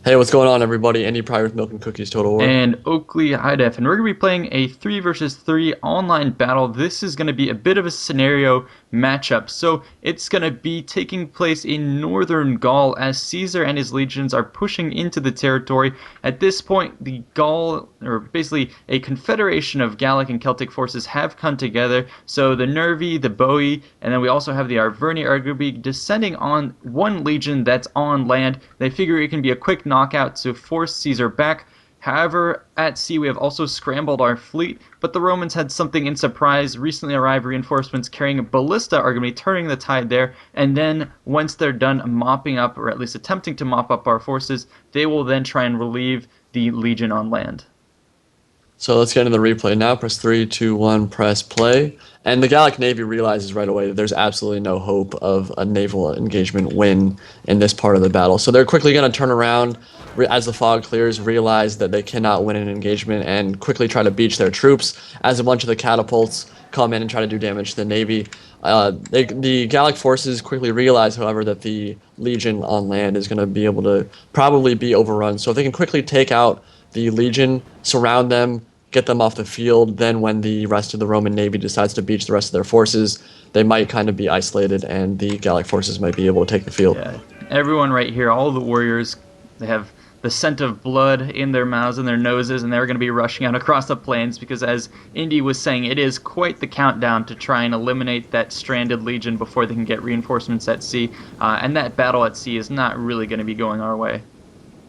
Hey, what's going on, everybody? Andy Pryor with Milk and Cookies Total War. And Oakley High Def, and we're going to be playing a 3 versus 3 online battle. This is going to be a bit of a scenario matchup. So it's going to be taking place in northern Gaul as Caesar and his legions are pushing into the territory. At this point, the Gaul, or basically a confederation of Gallic and Celtic forces, have come together. So the Nervi, the Boii, and then we also have the Arverni are going to be descending on one legion that's on land. They figure it can be a quick knockout to force Caesar back. However, at sea we have also scrambled our fleet, but the Romans had something in surprise. Recently arrived reinforcements carrying ballista are going to be turning the tide there, and then once they're done mopping up, or at least attempting to mop up our forces, they will then try and relieve the legion on land. So let's get into the replay now. Press 3, 2, 1, press play. And the Gallic Navy realizes right away that there's absolutely no hope of a naval engagement win in this part of the battle. So they're quickly going to turn around as the fog clears, realize that they cannot win an engagement, and quickly try to beach their troops as a bunch of the catapults come in and try to do damage to the Navy. The Gallic forces quickly realize, however, that the Legion on land is going to be able to probably be overrun. So if they can quickly take out the Legion, surround them, get them off the field, then when the rest of the Roman Navy decides to beach the rest of their forces, they might kind of be isolated and the Gallic forces might be able to take the field. Yeah, everyone right here, all the warriors, they have the scent of blood in their mouths and their noses, and they're going to be rushing out across the plains because, as Indy was saying, it is quite the countdown to try and eliminate that stranded legion before they can get reinforcements at sea. And that battle at sea is not really going to be going our way.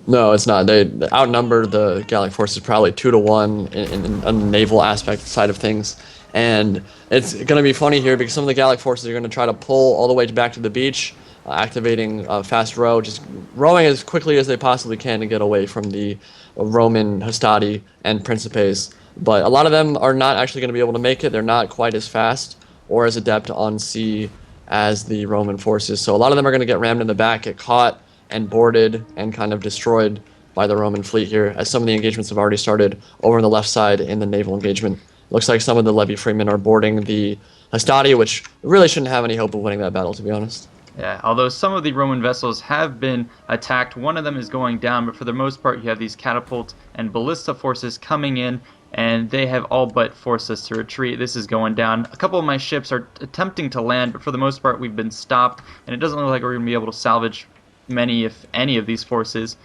No, it's not. They outnumber the Gallic forces probably 2 to 1 on the naval aspect side of things. And it's going to be funny here because some of the Gallic forces are going to try to pull all the way back to the beach, activating fast row, just rowing as quickly as they possibly can to get away from the Roman Hastati and Principes. But a lot of them are not actually going to be able to make it. They're not quite as fast or as adept on sea as the Roman forces. So a lot of them are going to get rammed in the back, get caught, and boarded and kind of destroyed by the Roman fleet here, as some of the engagements have already started over on the left side in the naval engagement. Looks like some of the levy freemen are boarding the Hastati, which really shouldn't have any hope of winning that battle, to be honest. Yeah, although some of the Roman vessels have been attacked, one of them is going down, but for the most part you have these catapult and ballista forces coming in, and they have all but forced us to retreat. This is going down. A couple of my ships are attempting to land, but for the most part we've been stopped, and it doesn't look like we're going to be able to salvage many, if any, of these forces.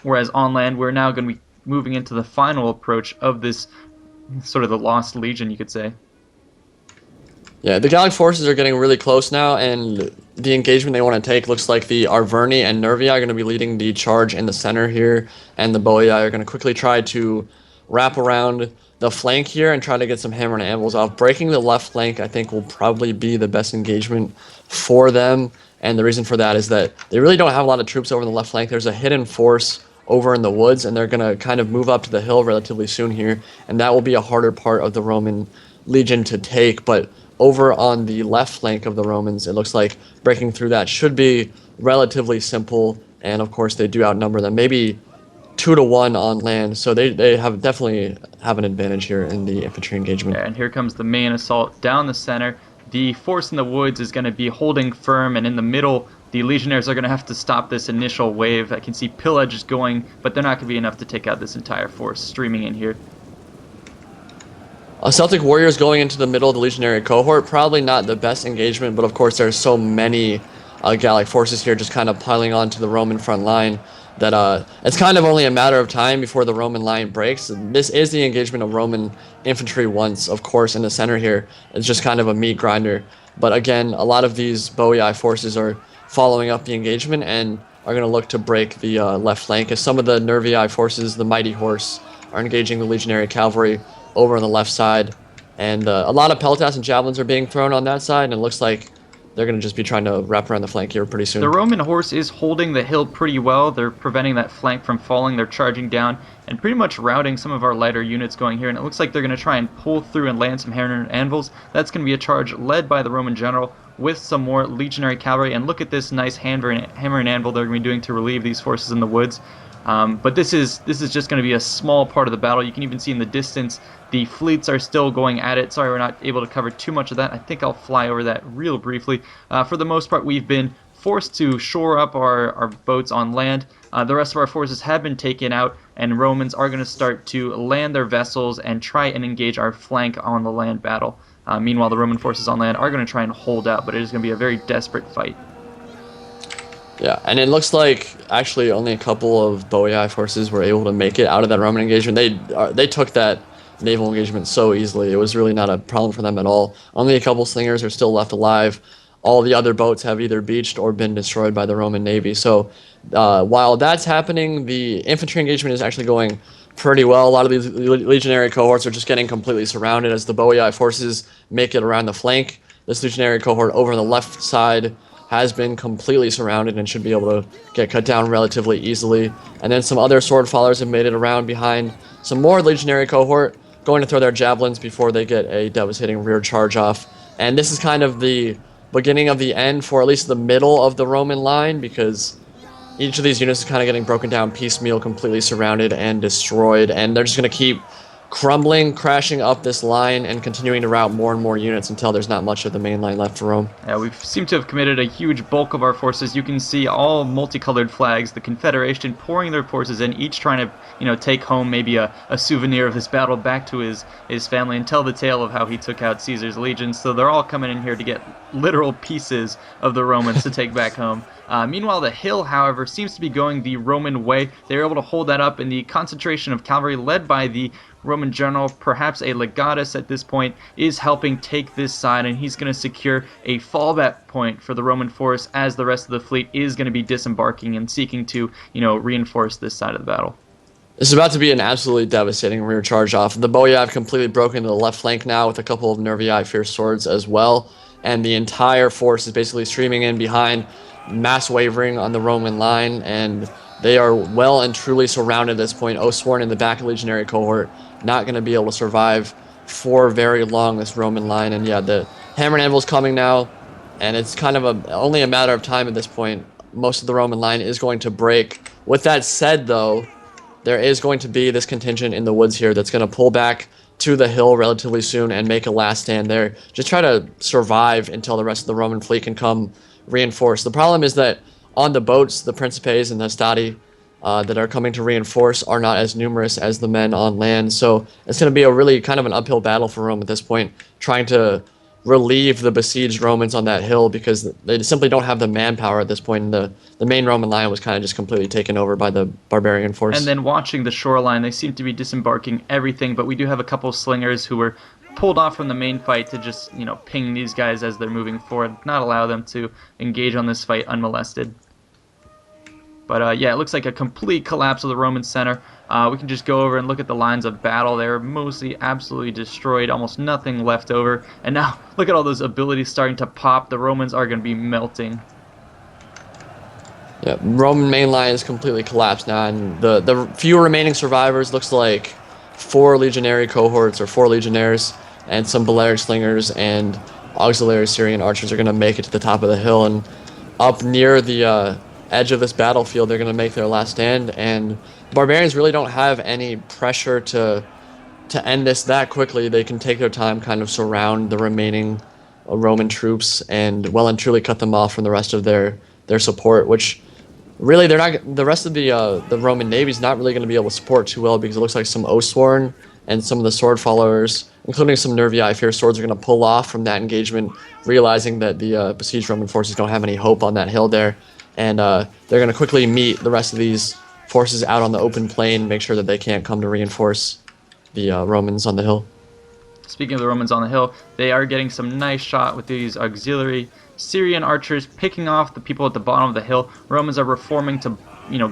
Whereas on land, we're now going to be moving into the final approach of this sort of the Lost Legion, you could say. Yeah, the Gallic forces are getting really close now, and the engagement they want to take looks like the Arverni and Nervii are going to be leading the charge in the center here, and the Boii are going to quickly try to wrap around the flank here and try to get some hammer and anvils off. Breaking the left flank, I think, will probably be the best engagement for them, and the reason for that is that they really don't have a lot of troops over the left flank. There's a hidden force over in the woods, and they're going to kind of move up to the hill relatively soon here, and that will be a harder part of the Roman legion to take. But over on the left flank of the Romans, it looks like breaking through that should be relatively simple, and of course they do outnumber them, maybe 2 to 1 on land, so they have definitely have an advantage here in the infantry engagement. Yeah, and here comes the main assault down the center. The force in the woods is going to be holding firm, and in the middle, the legionnaires are going to have to stop this initial wave. I can see pillage going, but they're not going to be enough to take out this entire force streaming in here. Celtic warriors going into the middle of the legionary cohort, probably not the best engagement, but of course there's so many Gallic forces here just kind of piling onto the Roman front line that it's kind of only a matter of time before the Roman line breaks. This is the engagement of Roman infantry once, of course, in the center here. It's just kind of a meat grinder. But again, a lot of these Boii forces are following up the engagement and are going to look to break the left flank, as some of the Nervii forces, the Mighty Horse, are engaging the legionary cavalry over on the left side. And a lot of peltas and javelins are being thrown on that side, and it looks like they're going to just be trying to wrap around the flank here pretty soon. The Roman horse is holding the hill pretty well. They're preventing that flank from falling. They're charging down and pretty much routing some of our lighter units going here. And it looks like they're going to try and pull through and land some hammer and anvils. That's going to be a charge led by the Roman general with some more legionary cavalry. And look at this nice hammer and anvil they're going to be doing to relieve these forces in the woods. But this is just going to be a small part of the battle. You can even see in the distance the fleets are still going at it. Sorry we're not able to cover too much of that. I think I'll fly over that real briefly. For the most part, we've been forced to shore up our boats on land. The rest of our forces have been taken out, and Romans are going to start to land their vessels and try and engage our flank on the land battle. Meanwhile, the Roman forces on land are going to try and hold out, but it is going to be a very desperate fight. Yeah, and it looks like actually only a couple of Boii forces were able to make it out of that Roman engagement. They took that naval engagement so easily. It was really not a problem for them at all. Only a couple slingers are still left alive. All the other boats have either beached or been destroyed by the Roman navy. So while that's happening, the infantry engagement is actually going pretty well. A lot of these legionary cohorts are just getting completely surrounded as the Boii forces make it around the flank. This legionary cohort over the left side has been completely surrounded and should be able to get cut down relatively easily. And then some other sword followers have made it around behind some more legionary cohort, going to throw their javelins before they get a devastating rear charge off. And this is kind of the beginning of the end for at least the middle of the Roman line, because each of these units is kind of getting broken down piecemeal, completely surrounded and destroyed, and they're just going to keep crumbling, crashing up this line, and continuing to rout more and more units until there's not much of the main line left for Rome. Yeah, we seem to have committed a huge bulk of our forces. You can see all multicolored flags, the Confederation pouring their forces in, each trying to, take home maybe a souvenir of this battle back to his family and tell the tale of how he took out Caesar's legions. So they're all coming in here to get literal pieces of the Romans to take back home. Meanwhile, the hill, however, seems to be going the Roman way. They were able to hold that up, and the concentration of cavalry led by the Roman general, perhaps a legatus at this point, is helping take this side, and he's going to secure a fallback point for the Roman force as the rest of the fleet is going to be disembarking and seeking to, reinforce this side of the battle. This is about to be an absolutely devastating rear charge off. The Boii have completely broken to the left flank now with a couple of Nervii fierce swords as well, and the entire force is basically streaming in behind, mass wavering on the Roman line, and they are well and truly surrounded at this point. Osworn in the back of legionary cohort, not going to be able to survive for very long, this Roman line. And yeah, the hammer and anvil's coming now, and it's kind of only a matter of time at this point. Most of the Roman line is going to break. With that said, though, there is going to be this contingent in the woods here that's going to pull back to the hill relatively soon and make a last stand there. Just try to survive until the rest of the Roman fleet can come reinforce. The problem is that on the boats, the Principes and the Stati that are coming to reinforce are not as numerous as the men on land. So it's going to be a really kind of an uphill battle for Rome at this point, trying to relieve the besieged Romans on that hill, because they simply don't have the manpower at this point. And the main Roman line was kind of just completely taken over by the barbarian force. And then watching the shoreline, they seem to be disembarking everything, but we do have a couple of slingers who were pulled off from the main fight to just, ping these guys as they're moving forward, not allow them to engage on this fight unmolested. But yeah, it looks like a complete collapse of the Roman center. We can just go over and look at the lines of battle. They're mostly absolutely destroyed, almost nothing left over. And now, look at all those abilities starting to pop. The Romans are going to be melting. Yeah, Roman main line is completely collapsed now, and the few remaining survivors looks like 4 legionary cohorts or 4 legionnaires and some Balearic slingers and auxiliary Syrian archers are going to make it to the top of the hill, and up near the edge of this battlefield they're going to make their last stand. And barbarians really don't have any pressure to end this that quickly. They can take their time, kind of surround the remaining Roman troops and well and truly cut them off from the rest of their support, which really they're not. The rest of the Roman navy is not really going to be able to support too well, because it looks like some Osworn and some of the sword followers, including some Nervii fierce swords, are going to pull off from that engagement, realizing that the besieged Roman forces don't have any hope on that hill there, and they're going to quickly meet the rest of these forces out on the open plain, make sure that they can't come to reinforce the Romans on the hill. Speaking of the Romans on the hill, they are getting some nice shot with these auxiliary Syrian archers picking off the people at the bottom of the hill. Romans are reforming to,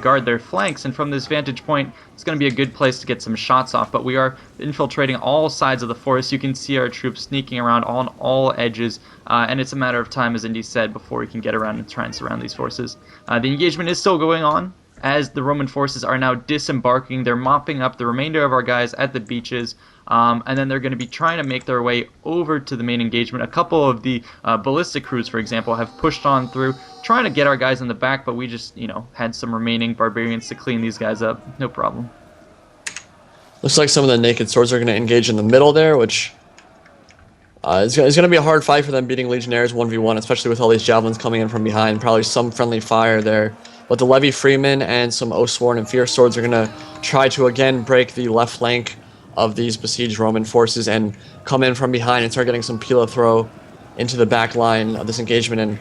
guard their flanks, and from this vantage point, it's going to be a good place to get some shots off. But we are infiltrating all sides of the forest. You can see our troops sneaking around on all edges, and it's a matter of time, as Indy said, before we can get around and try and surround these forces. The engagement is still going on, as the Roman forces are now disembarking. They're mopping up the remainder of our guys at the beaches, and then they're going to be trying to make their way over to the main engagement. A couple of the ballistic crews, for example, have pushed on through, trying to get our guys in the back, but we just, had some remaining barbarians to clean these guys up. No problem. Looks like some of the naked swords are going to engage in the middle there, which It's going to be a hard fight for them beating Legionnaires 1v1, especially with all these javelins coming in from behind. Probably some friendly fire there. But the Levy Freemen and some Oathsworn and Fierce Swords are going to try to again break the left flank of these besieged Roman forces and come in from behind and start getting some Pila throw into the back line of this engagement. And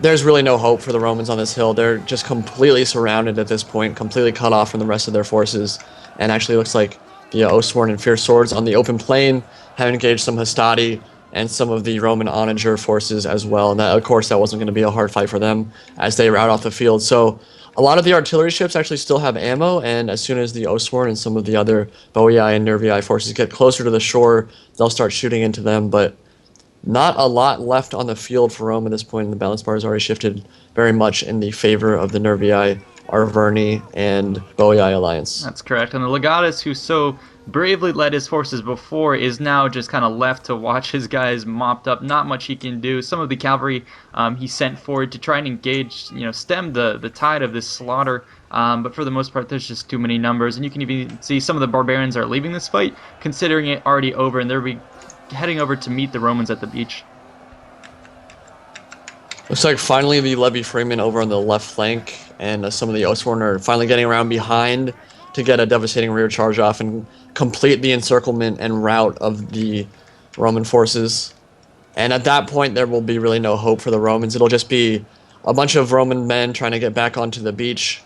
there's really no hope for the Romans on this hill. They're just completely surrounded at this point, completely cut off from the rest of their forces. And actually looks like the Oathsworn and Fierce Swords on the open plain have engaged some Hastati and some of the Roman onager forces as well. And that, of course, that wasn't going to be a hard fight for them as they rout off the field. So a lot of the artillery ships actually still have ammo, and as soon as the Oathsworn and some of the other Boii and Nervii forces get closer to the shore, they'll start shooting into them. But not a lot left on the field for Rome at this point, and the balance bar has already shifted very much in the favor of the Nervii, Arverni, and Boii alliance. That's correct. And the Legatus, who so bravely led his forces before, is now just kind of left to watch his guys mopped up. Not much he can do. Some of the cavalry he sent forward to try and engage, stem the tide of this slaughter. But for the most part, there's just too many numbers. And you can even see some of the barbarians are leaving this fight, considering it already over, and they're heading over to meet the Romans at the beach. Looks like finally the Levy Freemen over on the left flank and some of the Oathsworn are finally getting around behind to get a devastating rear charge off and complete the encirclement and rout of the Roman forces. And at that point, there will be really no hope for the Romans. It'll just be a bunch of Roman men trying to get back onto the beach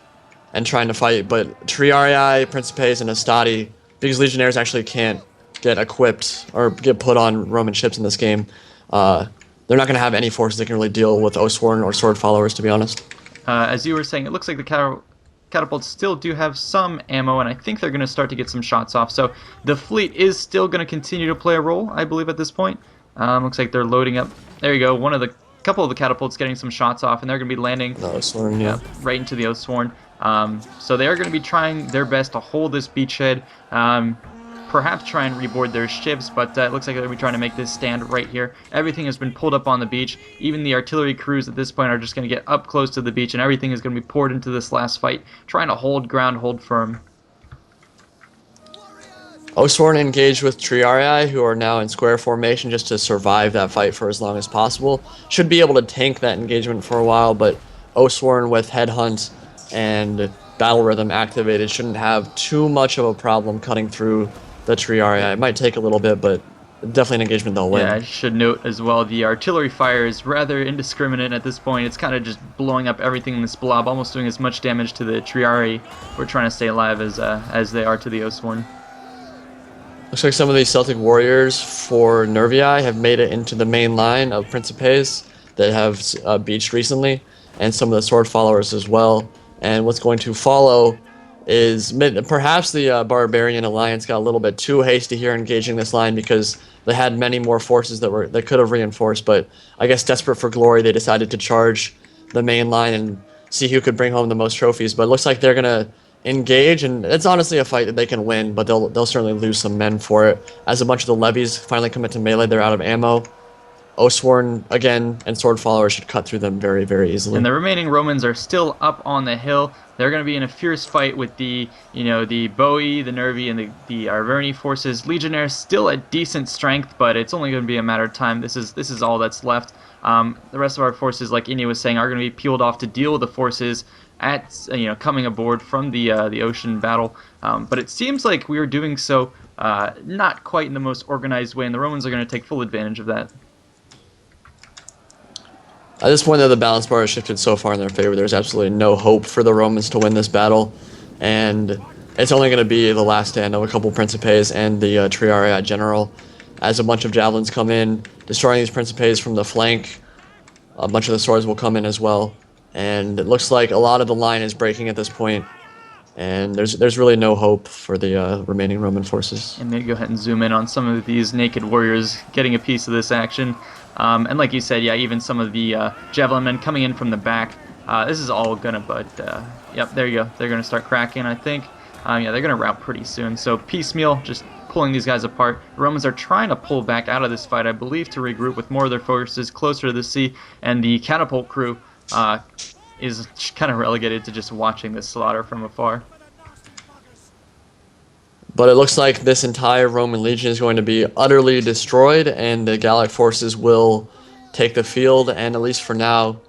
and trying to fight. But Triarii, Principes, and Hastati, because Legionnaires actually can't get equipped or get put on Roman ships in this game, they're not going to have any forces that can really deal with Oathsworn or Sword Followers, to be honest. As you were saying, it looks like the catapults still do have some ammo, and I think they're going to start to get some shots off. So the fleet is still going to continue to play a role, I believe, at this point. Looks like they're loading up. There you go. Couple of the catapults getting some shots off, and they're going to be landing Oathsworn, yeah. Right into the Oathsworn. So they are going to be trying their best to hold this beachhead. Perhaps try and reboard their ships, but it looks like they're trying to make this stand right here. Everything has been pulled up on the beach. Even the artillery crews at this point are just going to get up close to the beach, and everything is going to be poured into this last fight, trying to hold ground, hold firm. Oathsworn engaged with Triarii, who are now in square formation just to survive that fight for as long as possible. Should be able to tank that engagement for a while, but Oathsworn with Headhunt and Battle Rhythm activated shouldn't have too much of a problem cutting through the Triarii. It might take a little bit, but definitely an engagement they'll win. Yeah, I should note as well, the artillery fire is rather indiscriminate at this point. It's kind of just blowing up everything in this blob, almost doing as much damage to the Triarii who are trying to stay alive as they are to the Oathsworn. Looks like some of these Celtic warriors for Nervii have made it into the main line of Principes that have beached recently, and some of the sword followers as well. And what's going to follow is perhaps the Barbarian alliance got a little bit too hasty here engaging this line because they had many more forces that could have reinforced, but I guess desperate for glory, they decided to charge the main line and see who could bring home the most trophies. But it looks like they're gonna engage, and it's honestly a fight that they can win, but they'll certainly lose some men for it. As a bunch of the levies finally commit to melee, they're out of ammo. Oathsworn again and sword followers should cut through them very, very easily. And the remaining Romans are still up on the hill. They're going to be in a fierce fight with the Boii, the Nervi, and the Arverni forces. Legionnaires still at decent strength, but it's only going to be a matter of time. This is all that's left. The rest of our forces, like India was saying, are going to be peeled off to deal with the forces at coming aboard from the ocean battle. But it seems like we are doing so not quite in the most organized way, and the Romans are going to take full advantage of that. At this point, though, the balance bar has shifted so far in their favor. There's absolutely no hope for the Romans to win this battle, and it's only going to be the last stand of a couple Principes and the Triarii general. As a bunch of javelins come in, destroying these Principes from the flank, a bunch of the swords will come in as well, and it looks like a lot of the line is breaking at this point, and there's really no hope for the remaining Roman forces. And maybe go ahead and zoom in on some of these naked warriors getting a piece of this action. And like you said, yeah, even some of the javelin men coming in from the back. This is all yep, there you go. They're gonna start cracking, I think. Yeah, they're gonna rout pretty soon. So piecemeal, just pulling these guys apart. The Romans are trying to pull back out of this fight, I believe, to regroup with more of their forces closer to the sea. And the catapult crew is kind of relegated to just watching this slaughter from afar. But it looks like this entire Roman legion is going to be utterly destroyed, and the Gallic forces will take the field and, at least for now,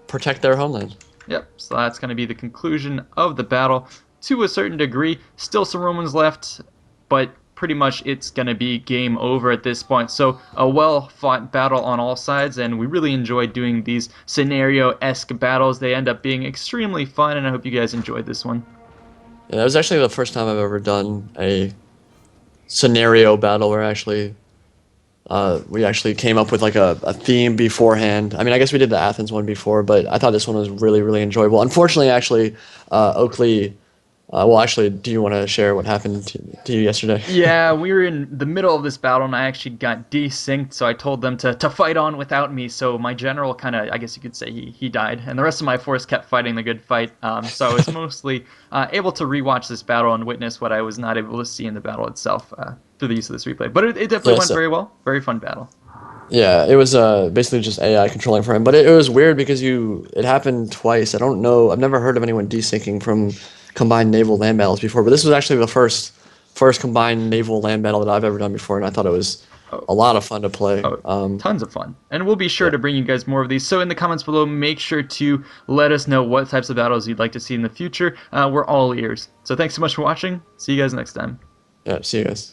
protect their homeland. Yep, so that's going to be the conclusion of the battle to a certain degree. Still some Romans left, but pretty much it's going to be game over at this point. So a well-fought battle on all sides, and we really enjoy doing these scenario-esque battles. They end up being extremely fun, and I hope you guys enjoyed this one. Yeah, that was actually the first time I've ever done a scenario battle where we actually came up with like a theme beforehand. I mean, I guess we did the Athens one before, but I thought this one was really, really enjoyable. Unfortunately, actually, Oakley. Well, actually, do you want to share what happened to you yesterday? Yeah, we were in the middle of this battle, and I actually got desynced, so I told them to fight on without me. So my general kind of, I guess you could say, he died, and the rest of my force kept fighting the good fight. So I was mostly able to rewatch this battle and witness what I was not able to see in the battle itself through the use of this replay. But it definitely Yeah, went so very well. Very fun battle. yeah, it was basically just AI controlling for him, but it was weird because it happened twice. I don't know. I've never heard of anyone desyncing from combined naval land battles before, but this was actually the first combined naval land battle that I've ever done before, and I thought it was Oh, a lot of fun to play. oh, tons of fun. And we'll be sure Yeah, to bring you guys more of these. So in the comments below, make sure to let us know what types of battles you'd like to see in the future. We're all ears. So thanks so much for watching. See you guys next time. yeah. See you guys.